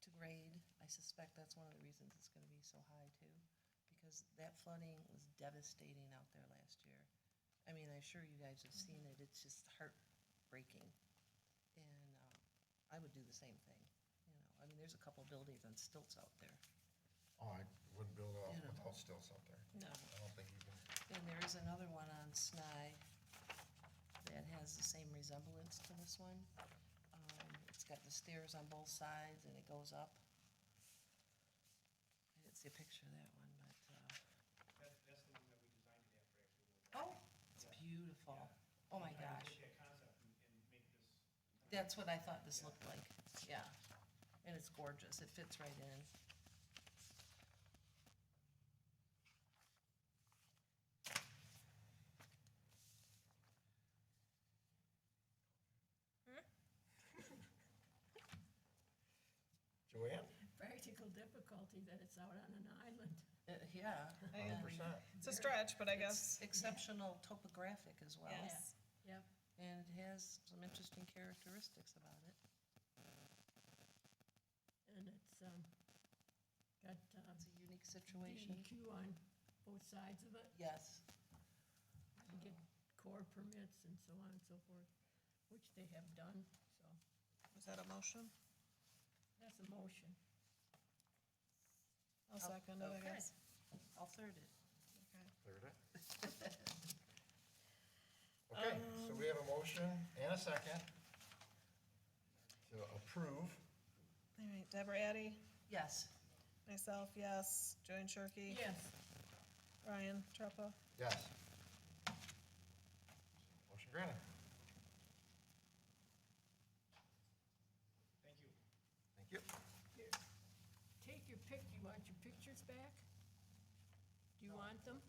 to grade. I suspect that's one of the reasons it's gonna be so high too, because that flooding was devastating out there last year. I mean, I'm sure you guys have seen it, it's just heartbreaking. And I would do the same thing, you know, I mean, there's a couple buildings on stilts out there. Oh, I wouldn't build it You know. without stilts out there. No. I don't think you can. And there is another one on Snai that has the same resemblance to this one. It's got the stairs on both sides and it goes up. I didn't see a picture of that one, but, That's the one that we designed it after, actually. oh, it's beautiful. Oh my gosh. Take that concept and make this. That's what I thought this looked like, yeah. And it's gorgeous, it fits right in. Joanne? Practical difficulty that it's out on an island. Yeah. 100%. It's a stretch, but I guess, It's exceptional topographic as well. yes. Yep. And it has some interesting characteristics about it. And it's, got, It's a unique situation. DEQ on both sides of it. Yes. You get core permits and so on and so forth, which they have done, so Was that a motion? that's a motion. I'll second it, I Okay. guess. I'll third it. Third it. Okay, so we have a motion and a second to approve. All right, Deborah Addy, Yes. myself, yes. Joanne Shirkey. Yes, Ryan Treppa. Yes. Motion granted. Thank you. Thank you. here, take your pic, you want your pictures back? Do you want them?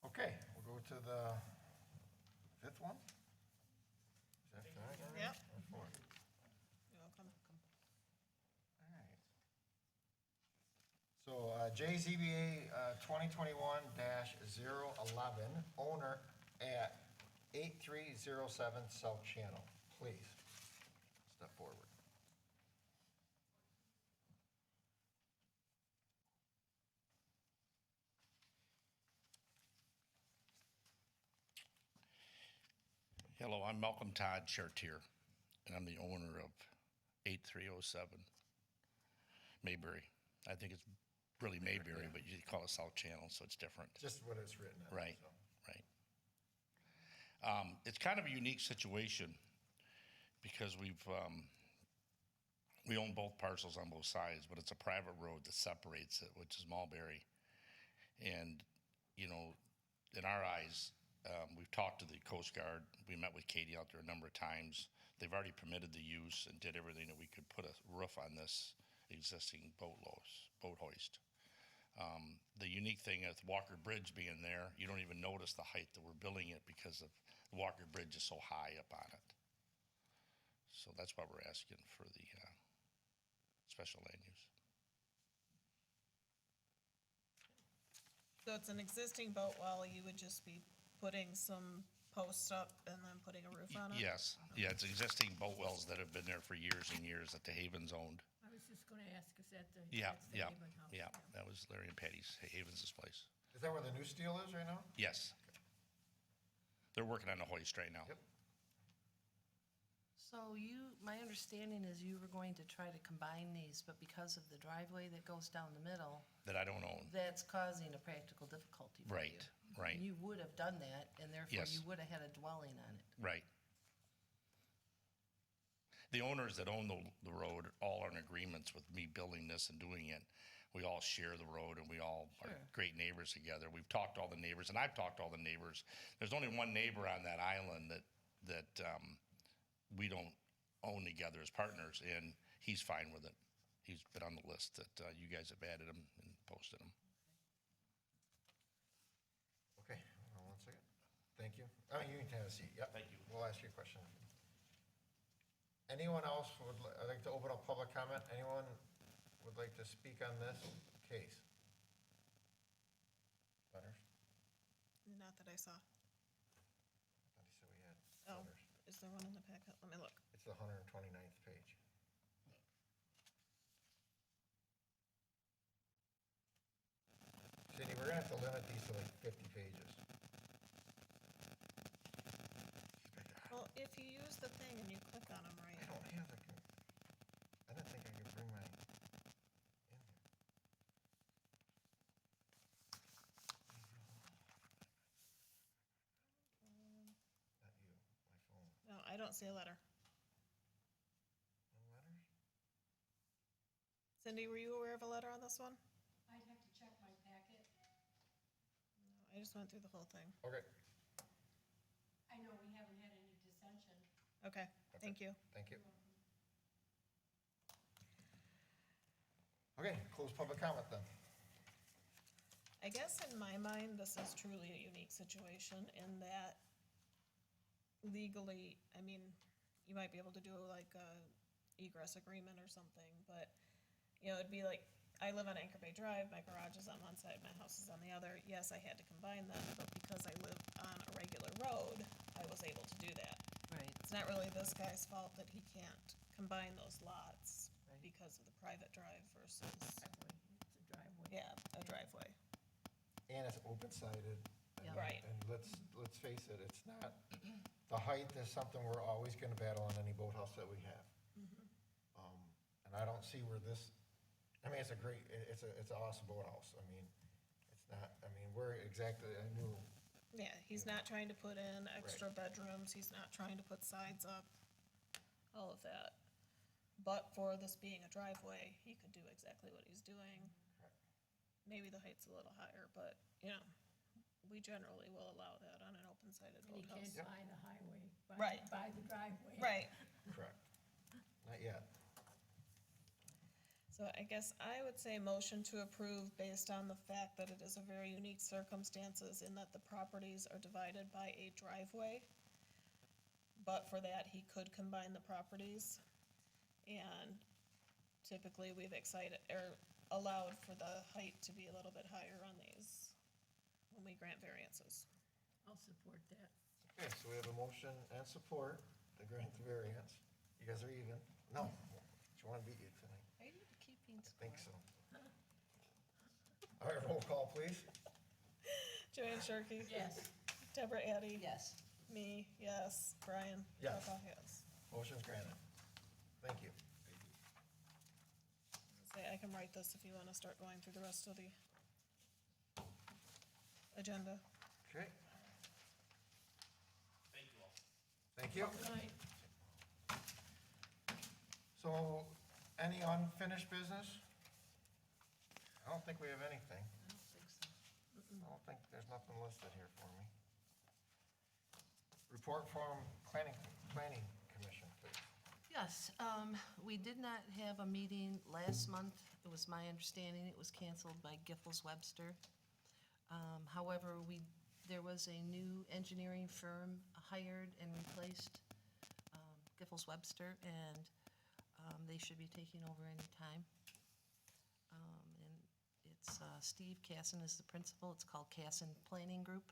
Okay, we'll go to the fifth one. Is that five already? Yep. Or four? You're welcome. All right. So JZBA 2021-011, owner at 8307 South Channel. Please, step forward. Hello, I'm Malcolm Todd Chartier, and I'm the owner of 8307 Mayberry. I think it's really Mayberry, but you call it South Channel, so it's different. Just what it's written as. Right, so. right. It's kind of a unique situation because we own both parcels on both sides, but it's a private road that separates it, which is Mulberry. And, you know, in our eyes, we've talked to the Coast Guard. We met with Katie out there a number of times. They've already permitted the use and did everything that we could put a roof on this existing boat hoist. The unique thing is Walker Bridge being there, you don't even notice the height that we're building it because of the Walker Bridge is so high up on it. So that's why we're asking for the special land use. So it's an existing boat well, you would just be putting some posts up and then putting a roof on it? Yes, yeah, it's existing boat wells that have been there for years and years that the Havens owned. I was just gonna ask, is that the? Yeah, that's the yeah, Haven house? yeah, that was Larry and Patty's, Havens' place. Is that where the new steel is right now? Yes. They're working on the hoist right now. Yep. So my understanding is you were going to try to combine these, but because of the driveway that goes down the middle, That I don't own. that's causing a practical difficulty for you. Right, right. And you would have done that, and therefore Yes. you would have had a dwelling on it. Right. The owners that own the road all are in agreements with me building this and doing it. We all share the road and we all are Sure. great neighbors together. We've talked to all the neighbors and I've talked to all the neighbors. There's only one neighbor on that island that we don't own together as partners, and he's fine with it. He's been on the list that you guys have added him and posted him. Okay, hold on 1 second. Thank you. Oh, you can have a seat, yep. Thank you. We'll ask you a question. Anyone else I'd like to open up public comment? Anyone would like to speak on this case? Letters? Not that I saw. I thought he said we had Oh, letters. is there one in the packet? Let me look. It's the 129th page. Cindy, we're gonna have to limit these to like 50 pages. Well, if you use the thing and you click on them right. I don't have the, I didn't think I could bring my, in here. Not you, my phone. No, I don't see a letter. No letters? Cindy, were you aware of a letter on this one? I'd have to check my packet. No, I just went through the whole thing. Okay, I know we haven't had any dissension. Okay, thank you. thank you. Okay, close public comment then. I guess in my mind, this is truly a unique situation in that legally, I mean, you might be able to do like a egress agreement or something, but, you know, it'd be like, I live on Anchor Bay Drive, my garage is on one side, my house is on the other. Yes, I had to combine them, but because I live on a regular road, I was able to do that. Right. It's not really this guy's fault that he can't combine those lots Right. because of the private drive versus, It's a driveway. yeah, a driveway. And it's open-sided. Yeah. Right. And let's face it, it's not, the height is something we're always gonna battle on any boathouse that we have. And I don't see where this, I mean, it's a great, it's an awesome boathouse. I mean, it's not, I mean, we're exactly, I knew, Yeah, he's not trying to put in extra bedrooms, he's not trying to put sides up, all of that. But for this being a driveway, he could do exactly what he's doing. Maybe the height's a little higher, but, you know, we generally will allow that on an open-sided And you can't boathouse. buy the highway, Right. buy the driveway. Right, correct. Not yet. so I guess I would say motion to approve based on the fact that it is a very unique circumstances in that the properties are divided by a driveway. But for that, he could combine the properties. And typically, we've allowed for the height to be a little bit higher on these when we grant variances. I'll support that. Okay, so we have a motion and support to grant the variance. You guys are even? No, she want to beat you tonight. Are you keeping I score? think so. All right, roll call, please. Joanne Shirkey? Yes. Deborah Addy? Yes. Me, yes. Brian? Yes. Papa, yes. Motion's granted. Thank you. Say, I can write this if you want to start going through the rest of the agenda. Okay. Thank you. Good night. So, any unfinished business? I don't think we have anything. I don't think so. I don't think, there's nothing listed here for me. Report from planning commission, please. Yes, we did not have a meeting last month. It was my understanding it was canceled by Giffords Webster. However, there was a new engineering firm hired and replaced Giffords Webster, and they should be taking over any time. And it's Steve Casson is the principal. It's called Casson Planning Group.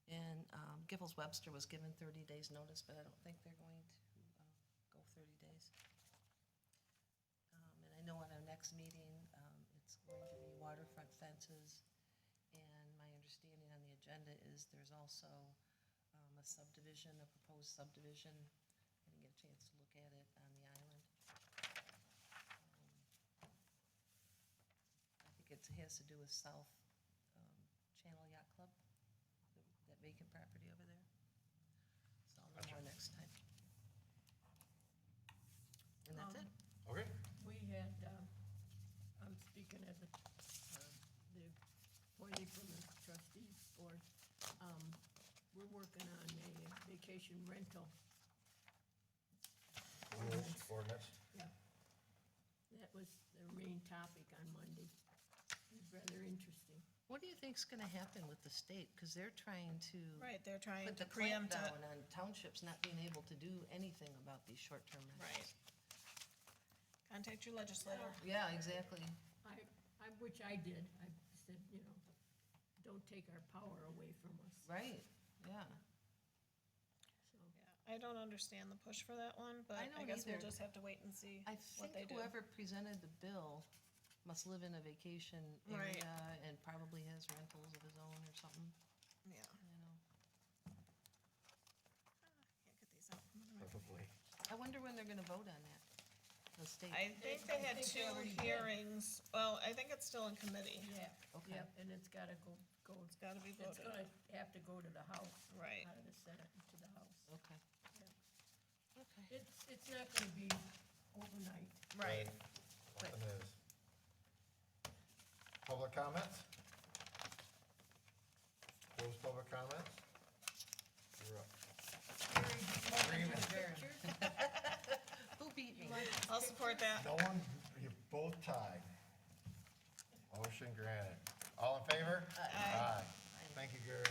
And Giffords Webster was given 30 days' notice, but I don't think they're going to go 30 days. And I know at our next meeting, it's going to be waterfront fences. And my understanding on the agenda is there's also a subdivision, a proposed subdivision. I didn't get a chance to look at it on the island. I think it has to do with South Channel Yacht Club, that vacant property over there. So I'll know more next time. And that's it. Okay. We had, I'm speaking as the appointee from the trustees board. We're working on a vacation rental. Ordinance. Yeah. That was the main topic on Monday. It was rather interesting. What do you think's gonna happen with the state? Because they're trying to Right, they're trying put to the clamp preempt it. down on townships not being able to do anything about these short-term Right. rentals. Contact your legislator. Yeah, exactly. Which I did. I said, don't take our power away from us. Right, yeah. So, Yeah, I don't understand the push for that one, but I I don't guess we'll either. just have to wait and see I what they think do. whoever presented the bill must live in a vacation Right. area and probably has rentals of his own or something, Yeah. you know. Can't get these out from under my. Probably. I wonder when they're gonna vote on that, the state. I think they had think they two already did. hearings. Well, I think it's still in committee. yeah, Okay. yeah, and it's gotta go, It's gotta be it's voted. gonna have to go to the House. Right. Out of the Senate to the House. Okay. Yeah. Okay. It's not gonna be overnight. Right. Nothing is. Public comments? Closed public comments? You're up. Who beat me? I'll support that. No one, you both tied. Motion granted. All in favor? Aye. Thank you, Gary.